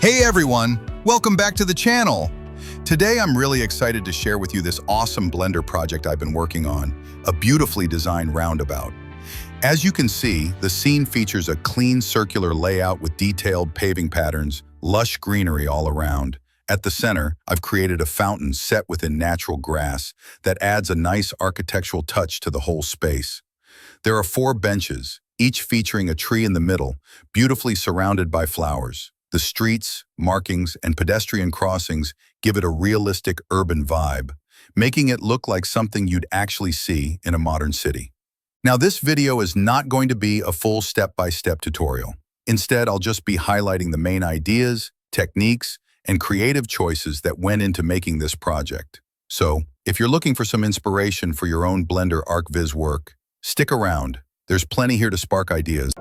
Hey everyone, welcome back to the channel. Today I'm really excited to share with you this awesome Blender project I've been working on, a beautifully designed roundabout. As you can see, the scene features a clean circular layout with detailed paving patterns, lush greenery all around. At the center, I've created a fountain set within natural grass that adds a nice architectural touch to the whole space. There are 4 benches, each featuring a tree in the middle, beautifully surrounded by flowers. The streets, markings, and pedestrian crossings give it a realistic urban vibe, making it look like something you'd actually see in a modern city. Now, this video is not going to be a full step-by-step tutorial. Instead, I'll just be highlighting the main ideas, techniques, and creative choices that went into making this project. So, if you're looking for some inspiration for your own Blender Archviz work, stick around. There's plenty here to spark ideas.